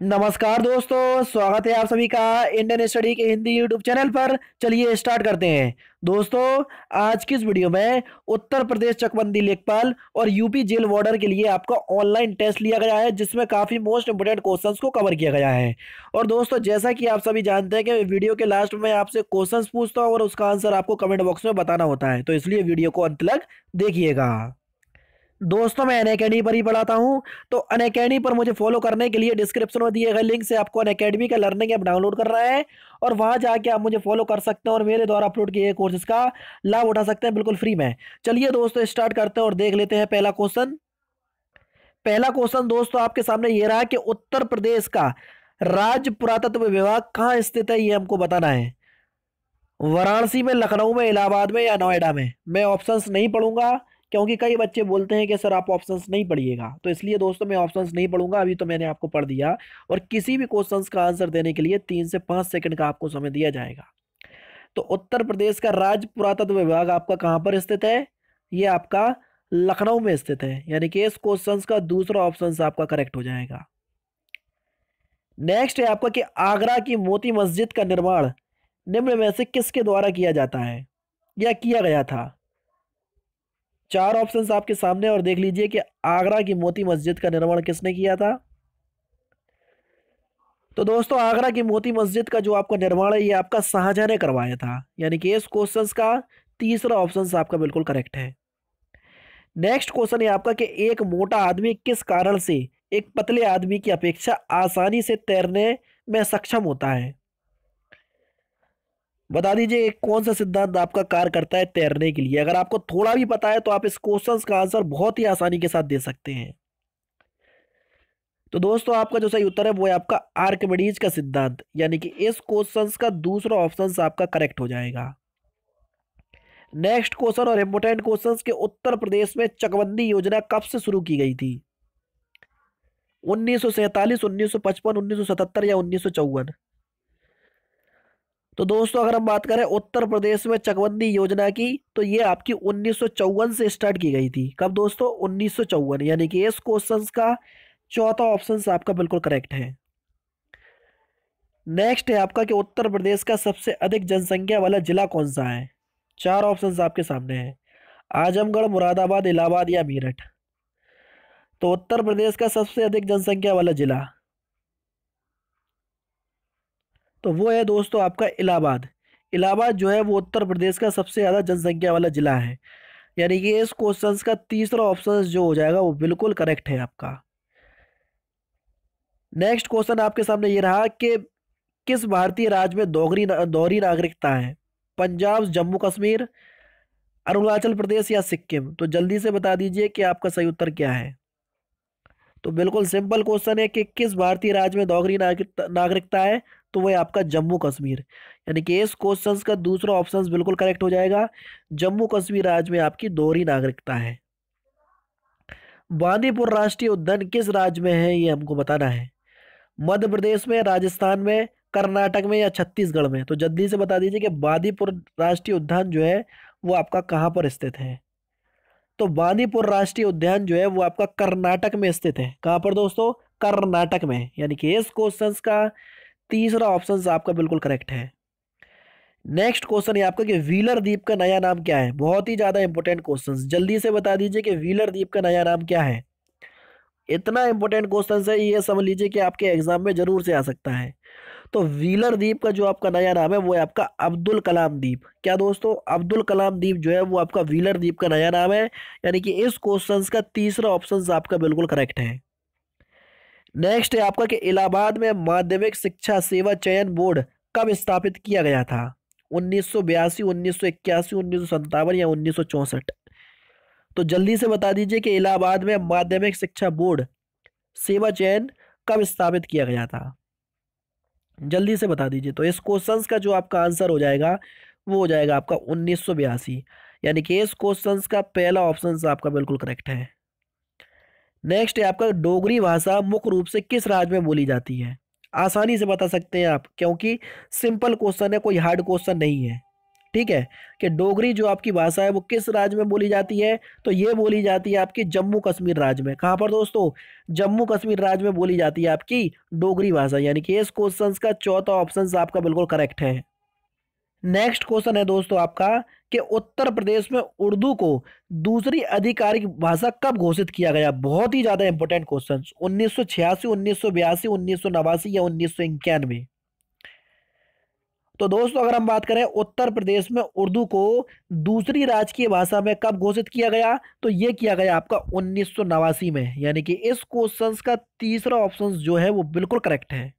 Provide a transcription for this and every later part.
नमस्कार दोस्तों, स्वागत है आप सभी का इंडियन स्टडी के हिंदी यूट्यूब चैनल पर। चलिए स्टार्ट करते हैं। दोस्तों, आज की इस वीडियो में उत्तर प्रदेश चकबंदी लेखपाल और यूपी जेल वार्डर के लिए आपका ऑनलाइन टेस्ट लिया गया है, जिसमें काफी मोस्ट इंपोर्टेंट क्वेश्चंस को कवर किया गया है। और दोस्तों, जैसा कि आप सभी जानते हैं कि वीडियो के लास्ट में आपसे क्वेश्चंस पूछता हूँ और उसका आंसर आपको कमेंट बॉक्स में बताना होता है, तो इसलिए वीडियो को अंत तक देखिएगा। दोस्तों, मैं अनअकैडमी पर ही पढ़ाता हूँ, तो अनअकैडमी पर मुझे फॉलो करने के लिए डिस्क्रिप्शन में दिए गए लिंक से आपको अनअकैडमी का लर्निंग ऐप डाउनलोड करना है और वहां जाके आप मुझे फॉलो कर सकते हैं और मेरे द्वारा अपलोड किए गए कोर्सेज का लाभ उठा सकते हैं, बिल्कुल फ्री में। चलिए दोस्तों, स्टार्ट करते हैं और देख लेते हैं पहला क्वेश्चन। पहला क्वेश्चन दोस्तों आपके सामने ये रहा कि उत्तर प्रदेश का राज्य पुरातत्व विभाग कहाँ स्थित है, ये हमको बताना है। वाराणसी में, लखनऊ में, इलाहाबाद में या नोएडा में। मैं ऑप्शंस नहीं पढ़ूंगा क्योंकि कई बच्चे बोलते हैं कि सर आप ऑप्शंस नहीं पढ़िएगा, तो इसलिए दोस्तों मैं ऑप्शंस नहीं पढ़ूंगा। अभी तो मैंने आपको पढ़ दिया और किसी भी क्वेश्चंस का आंसर देने के लिए 3 से 5 सेकंड का आपको समय दिया जाएगा। तो उत्तर प्रदेश का राज्य पुरातत्व विभाग आपका कहाँ पर स्थित है? ये आपका लखनऊ में स्थित है, यानी कि इस क्वेश्चन का दूसरा ऑप्शन आपका करेक्ट हो जाएगा। नेक्स्ट है आपका कि आगरा की मोती मस्जिद का निर्माण निम्न में से किसके द्वारा किया जाता है या किया गया था? चार ऑप्शंस आपके सामने और देख लीजिए कि आगरा की मोती मस्जिद का निर्माण किसने किया था। तो दोस्तों, आगरा की मोती मस्जिद का जो आपका निर्माण है ये आपका शाहजहां ने करवाया था, यानी कि इस क्वेश्चन का तीसरा ऑप्शन आपका बिल्कुल करेक्ट है। नेक्स्ट क्वेश्चन है आपका कि एक मोटा आदमी किस कारण से एक पतले आदमी की अपेक्षा आसानी से तैरने में सक्षम होता है? बता दीजिए कौन सा सिद्धांत आपका कार्य करता है तैरने के लिए। अगर आपको थोड़ा भी पता है तो आप इस क्वेश्चन का आंसर बहुत ही आसानी के साथ दे सकते हैं। तो दोस्तों, आपका जो सही उत्तर है वो है आपका आर्किमिडीज का सिद्धांत, यानी कि इस क्वेश्चन का दूसरा ऑप्शन आपका करेक्ट हो जाएगा। नेक्स्ट क्वेश्चन और इंपोर्टेंट क्वेश्चन के उत्तर प्रदेश में चकबंदी योजना कब से शुरू की गई थी? 1947, 1955, 1977 या 1954? तो दोस्तों, अगर हम बात करें उत्तर प्रदेश में चकबंदी योजना की, तो ये आपकी 1954 से स्टार्ट की गई थी। कब दोस्तों? 1954, यानी कि इस क्वेश्चन का चौथा ऑप्शन आपका बिल्कुल करेक्ट है। नेक्स्ट है आपका कि उत्तर प्रदेश का सबसे अधिक जनसंख्या वाला जिला कौन सा है? चार ऑप्शंस आपके सामने हैं। आजमगढ़, मुरादाबाद, इलाहाबाद या मेरठ। तो उत्तर प्रदेश का सबसे अधिक जनसंख्या वाला जिला तो वो है दोस्तों आपका इलाहाबाद। इलाहाबाद जो है वो उत्तर प्रदेश का सबसे ज्यादा जनसंख्या वाला जिला है, यानी कि इस क्वेश्चन का तीसरा ऑप्शन जो हो जाएगा वो बिल्कुल करेक्ट है आपका। नेक्स्ट क्वेश्चन आपके सामने ये रहा कि किस भारतीय राज्य में दोहरी नागरिकता है? पंजाब, जम्मू कश्मीर, अरुणाचल प्रदेश या सिक्किम? तो जल्दी से बता दीजिए कि आपका सही उत्तर क्या है। तो बिल्कुल सिंपल क्वेश्चन है कि किस भारतीय राज्य में दोहरी नागरिकता है, तो वो है आपका जम्मू कश्मीर, यानी कि इस क्वेश्चन का दूसरा ऑप्शन बिल्कुल करेक्ट हो जाएगा। जम्मू कश्मीर राज्य में आपकी दोहरी नागरिकता है। बांदीपुर राष्ट्रीय उद्यान किस राज्य में है, ये हमको बताना है। मध्य प्रदेश में, राजस्थान में, कर्नाटक में या छत्तीसगढ़ में? तो जल्दी से बता दीजिए कि बांदीपुर राष्ट्रीय उद्यान जो है वो आपका कहाँ पर स्थित है। तो बांदीपुर राष्ट्रीय उद्यान जो है वो आपका कर्नाटक में स्थित है। कहाँ पर दोस्तों? कर्नाटक में, यानी कि इस क्वेश्चन का तीसरा ऑप्शन आपका बिल्कुल करेक्ट है। नेक्स्ट क्वेश्चन है आपका कि व्हीलर द्वीप का नया नाम क्या है? बहुत ही ज्यादा इंपॉर्टेंट क्वेश्चन, जल्दी से बता दीजिए कि व्हीलर द्वीप का नया नाम क्या है। इतना इंपॉर्टेंट क्वेश्चन है, ये समझ लीजिए कि आपके एग्जाम में जरूर से आ सकता है। तो व्हीलर द्वीप का जो आपका नया नाम है वो है आपका अब्दुल कलाम द्वीप। क्या दोस्तों? अब्दुल कलाम द्वीप जो है वो आपका व्हीलर द्वीप का नया नाम है, यानी कि इस क्वेश्चन का तीसरा ऑप्शन आपका बिल्कुल करेक्ट है। नेक्स्ट है आपका कि इलाहाबाद में माध्यमिक शिक्षा सेवा चयन बोर्ड कब स्थापित किया गया था? 1982, 1981, 1957 या 1964? तो जल्दी से बता दीजिए कि इलाहाबाद में माध्यमिक शिक्षा बोर्ड सेवा चयन कब स्थापित किया गया था। जल्दी से बता दीजिए। तो इस क्वेश्चन का जो आपका आंसर हो जाएगा वो हो जाएगा आपका 1982, यानी कि इस क्वेश्चन का पहला ऑप्शन आपका बिल्कुल करेक्ट है। नेक्स्ट है आपका डोगरी भाषा मुख्य रूप से किस राज्य में बोली जाती है? आसानी से बता सकते हैं आप, क्योंकि सिंपल क्वेश्चन है, कोई हार्ड क्वेश्चन नहीं है। ठीक है, कि डोगरी जो आपकी भाषा है वो किस राज्य में बोली जाती है, तो ये बोली जाती है आपकी जम्मू कश्मीर राज्य में। कहाँ पर दोस्तों? जम्मू कश्मीर राज्य में बोली जाती है आपकी डोगरी भाषा, यानी कि इस क्वेश्चन का चौथा ऑप्शन आपका बिल्कुल करेक्ट है। नेक्स्ट क्वेश्चन है दोस्तों आपका कि उत्तर प्रदेश में उर्दू को दूसरी आधिकारिक भाषा कब घोषित किया गया? बहुत ही ज्यादा इंपॉर्टेंट क्वेश्चन। 1986, 1982, 1989 या 1991? तो दोस्तों अगर हम बात करें उत्तर प्रदेश में उर्दू को दूसरी राजकीय भाषा में कब घोषित किया गया, तो ये किया गया आपका 1989 में, यानी कि इस क्वेश्चन का तीसरा ऑप्शन जो है वो बिल्कुल करेक्ट है।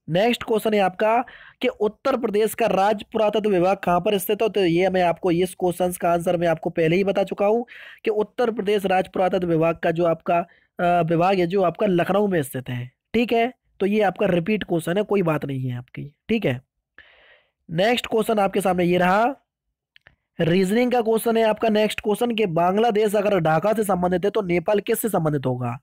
नेक्स्ट क्वेश्चन है आपका कि उत्तर प्रदेश का राज्य पुरातत्व विभाग कहां पर स्थित है, तो ये मैं आपको इस क्वेश्चन का आंसर मैं आपको पहले ही बता चुका हूं कि उत्तर प्रदेश राज्य पुरातत्व विभाग का जो आपका विभाग है जो आपका लखनऊ में स्थित है। ठीक है, तो ये आपका रिपीट क्वेश्चन है, कोई बात नहीं है आपकी। ठीक है, नेक्स्ट क्वेश्चन आपके सामने ये रहा, रीजनिंग का क्वेश्चन है आपका। नेक्स्ट क्वेश्चन के बांग्लादेश अगर ढाका से संबंधित है तो नेपाल किससे संबंधित होगा?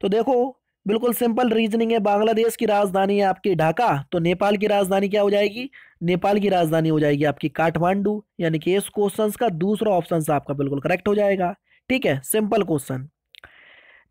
तो देखो बिल्कुल सिंपल रीजनिंग है, बांग्लादेश की राजधानी है आपकी ढाका, तो नेपाल की राजधानी क्या हो जाएगी? नेपाल की राजधानी हो जाएगी आपकी काठमांडू, यानी कि इस क्वेश्चन का दूसरा ऑप्शन आपका बिल्कुल करेक्ट हो जाएगा। ठीक है, सिंपल क्वेश्चन।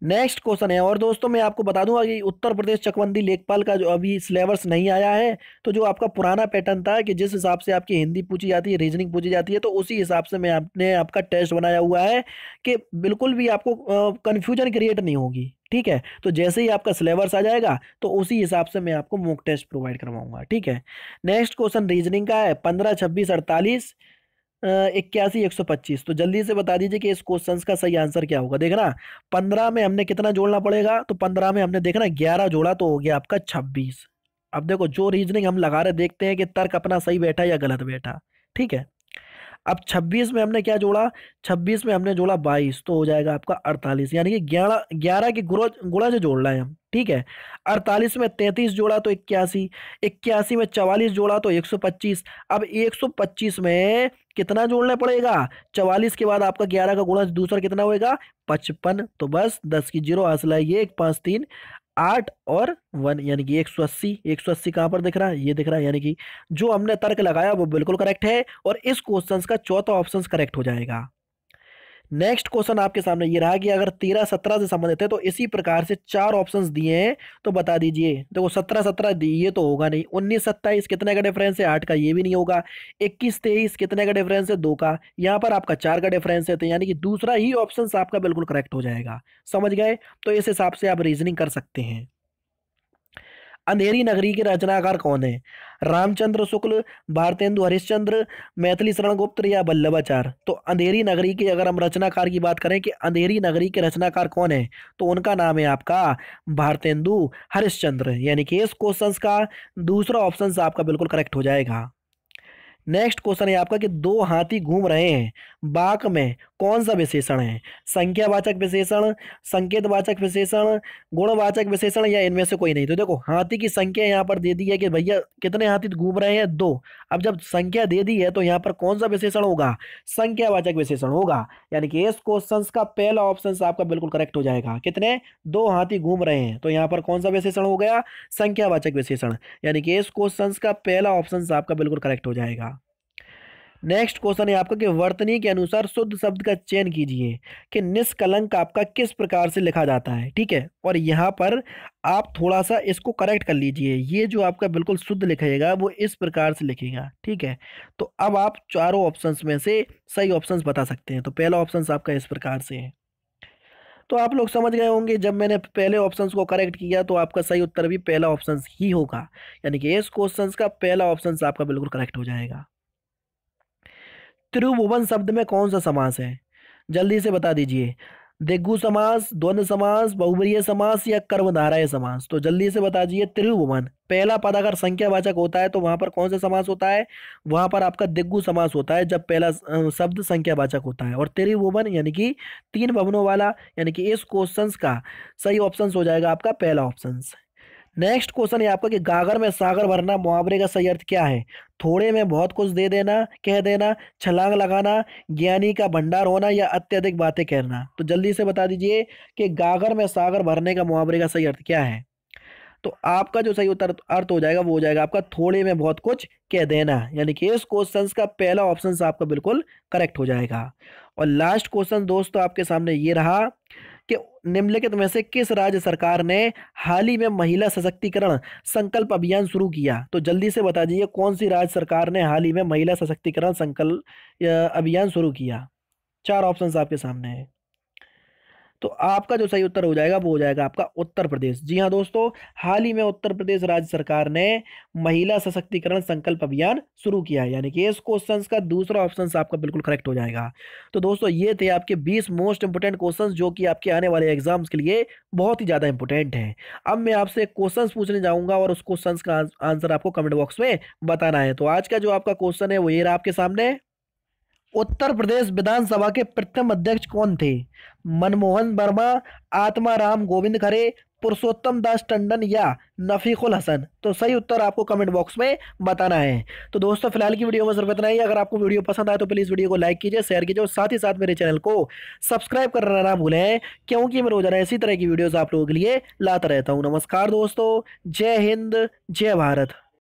नेक्स्ट क्वेश्चन है, और दोस्तों मैं आपको बता दूंगा कि उत्तर प्रदेश चकबंदी लेखपाल का जो अभी सिलेबस नहीं आया है, तो जो आपका पुराना पैटर्न था कि जिस हिसाब से आपकी हिंदी पूछी जाती है, रीजनिंग पूछी जाती है, तो उसी हिसाब से मैं आपने आपका टेस्ट बनाया हुआ है कि बिल्कुल भी आपको कंफ्यूजन क्रिएट नहीं होगी। ठीक है, तो जैसे ही आपका सिलेबस आ जाएगा तो उसी हिसाब से मैं आपको मॉक टेस्ट प्रोवाइड करवाऊंगा। ठीक है, नेक्स्ट क्वेश्चन रीजनिंग का है, 15, 26, 48, 81, 125। तो जल्दी से बता दीजिए कि इस क्वेश्चन का सही आंसर क्या होगा। देखना 15 में हमने कितना जोड़ना पड़ेगा, तो 15 में हमने देखना 11 जोड़ा तो हो गया आपका 26। अब देखो जो रीजनिंग हम लगा रहे देखते हैं कि तर्क अपना सही बैठा या गलत बैठा। ठीक है, अब 26 में हमने क्या जोड़ा, 26 में हमने जोड़ा 22 तो हो जाएगा आपका 48, यानी कि 11 11 के गुणा गुणा से जोड़ रहे हैं हम। ठीक है, 48 में 33 जोड़ा तो 81, 81 में 44 जोड़ा तो 125। अब 125 में कितना जोड़ना पड़ेगा? 44 के बाद आपका 11 का गुणा दूसरा कितना होएगा? 55। तो बस 10 की जीरो हासिल है, ये 1, 5, 3, 8 और 1, यानी कि 180। 180 कहां पर दिख रहा है? ये दिख रहा है, यानी कि जो हमने तर्क लगाया वो बिल्कुल करेक्ट है और इस क्वेश्चन का चौथा ऑप्शन करेक्ट हो जाएगा। नेक्स्ट क्वेश्चन आपके सामने ये रहा कि अगर 13, 17 से संबंधित है तो इसी प्रकार से चार ऑप्शंस दिए हैं, तो बता दीजिए। देखो 17, 17 ये तो होगा नहीं, 19, 27 कितने का डिफरेंस है? 8 का, ये भी नहीं होगा। 21, 23 कितने का डिफरेंस है? 2 का। यहाँ पर आपका 4 का डिफरेंस है, तो यानी कि दूसरा ही ऑप्शन आपका बिल्कुल करेक्ट हो जाएगा। समझ गए? तो इस हिसाब से आप रीजनिंग कर सकते हैं। अंधेरी नगरी के रचनाकार कौन है? रामचंद्र शुक्ल, भारतेंदु हरिश्चंद्र, मैथिली शरण गुप्त या वल्लभाचार्य? तो अंधेरी नगरी के अगर हम रचनाकार की बात करें कि अंधेरी नगरी के रचनाकार कौन है, तो उनका नाम है आपका भारतेंदु हरिश्चंद्र, यानी कि इस क्वेश्चन का दूसरा ऑप्शन आपका बिल्कुल करेक्ट हो जाएगा। नेक्स्ट क्वेश्चन है आपका कि दो हाथी घूम रहे हैं, बाक में कौन सा विशेषण है? संख्यावाचक विशेषण, संकेतवाचक विशेषण, गुणवाचक विशेषण या इनमें से कोई नहीं? तो देखो हाथी की संख्या यहाँ पर दे दी है कि भैया कितने हाथी घूम रहे हैं? 2। अब जब संख्या दे दी है तो यहाँ पर कौन सा विशेषण होगा? संख्यावाचक विशेषण होगा, यानी कि इस क्वेश्चन का पहला ऑप्शन आपका बिल्कुल करेक्ट हो जाएगा। कितने? 2 हाथी घूम रहे हैं, तो यहाँ पर कौन सा विशेषण हो गया? संख्यावाचक विशेषण, यानी कि इस क्वेश्चन का पहला ऑप्शन आपका बिल्कुल करेक्ट हो जाएगा। नेक्स्ट क्वेश्चन है आपका कि वर्तनी के अनुसार शुद्ध शब्द का चयन कीजिए कि निष्कलंक आपका किस प्रकार से लिखा जाता है। ठीक है, और यहाँ पर आप थोड़ा सा इसको करेक्ट कर लीजिए, ये जो आपका बिल्कुल शुद्ध लिखेगा वो इस प्रकार से लिखेगा। ठीक है, तो अब आप चारों ऑप्शंस में से सही ऑप्शंस बता सकते हैं। तो पहला ऑप्शन आपका इस प्रकार से है। तो आप लोग समझ गए होंगे, जब मैंने पहले ऑप्शंस को करेक्ट किया तो आपका सही उत्तर भी पहला ऑप्शन ही होगा, यानी कि इस क्वेश्चन का पहला ऑप्शन आपका बिल्कुल करेक्ट हो जाएगा। त्रिभुवन शब्द में कौन सा समास है? जल्दी से बता दीजिए। दिग्गु समास, द्वंद्व समास, बहुब्रीहि समास या कर्मधारय समास? तो जल्दी से बता दीजिए। त्रिभुवन पहला पद अगर संख्यावाचक होता है तो वहां पर कौन सा समास होता है? वहां पर आपका दिग्गु समास होता है जब पहला शब्द संख्यावाचक होता है। और त्रिभुवन यानी कि 3 भवनों वाला, यानी कि इस क्वेश्चन का सही ऑप्शन हो जाएगा आपका पहला ऑप्शन। नेक्स्ट क्वेश्चन है आपका कि गागर में सागर भरना मुहावरे का सही अर्थ क्या है? थोड़े में बहुत कुछ दे देना, कह देना, छलांग लगाना, ज्ञानी का भंडार होना या अत्यधिक बातें कहना? तो जल्दी से बता दीजिए कि गागर में सागर भरने का मुहावरे का सही अर्थ क्या है। तो आपका जो सही उत्तर अर्थ हो जाएगा वो हो जाएगा आपका थोड़े में बहुत कुछ कह देना, यानी कि इस क्वेश्चन का पहला ऑप्शन आपका बिल्कुल करेक्ट हो जाएगा। और लास्ट क्वेश्चन दोस्तों आपके सामने ये रहा कि निम्नलिखित में से किस राज्य सरकार ने हाल ही में महिला सशक्तिकरण संकल्प अभियान शुरू किया? तो जल्दी से बता दीजिए कौन सी राज्य सरकार ने हाल ही में महिला सशक्तिकरण संकल्प अभियान शुरू किया। चार ऑप्शंस आपके सामने है। तो आपका जो सही उत्तर हो जाएगा वो हो जाएगा आपका उत्तर प्रदेश। जी हाँ दोस्तों, हाल ही में उत्तर प्रदेश राज्य सरकार ने महिला सशक्तिकरण संकल्प अभियान शुरू किया है, यानी कि इस क्वेश्चंस का दूसरा ऑप्शन आपका बिल्कुल करेक्ट हो जाएगा। तो दोस्तों ये थे आपके 20 मोस्ट इंपोर्टेंट क्वेश्चंस जो कि आपके आने वाले एग्जाम्स के लिए बहुत ही ज्यादा इंपोर्टेंट हैं। अब मैं आपसे क्वेश्चंस पूछने जाऊंगा और उस क्वेश्चंस का आंसर आपको कमेंट बॉक्स में बताना है। तो आज का जो आपका क्वेश्चन है वो ये रहा आपके सामने। उत्तर प्रदेश विधानसभा के प्रथम अध्यक्ष कौन थे? मनमोहन वर्मा, आत्माराम गोविंद खरे, पुरुषोत्तम दास टंडन या नफीकुल हसन? तो सही उत्तर आपको कमेंट बॉक्स में बताना है। तो दोस्तों फिलहाल की वीडियो में सिर्फ इतना ही। अगर आपको वीडियो पसंद आए तो प्लीज वीडियो को लाइक कीजिए, शेयर कीजिए और साथ ही साथ मेरे चैनल को सब्सक्राइब करना ना भूलें, क्योंकि मैं रोजाना इसी तरह की वीडियोस आप लोगों के लिए लाता रहता हूँ। नमस्कार दोस्तों, जय हिंद, जय भारत।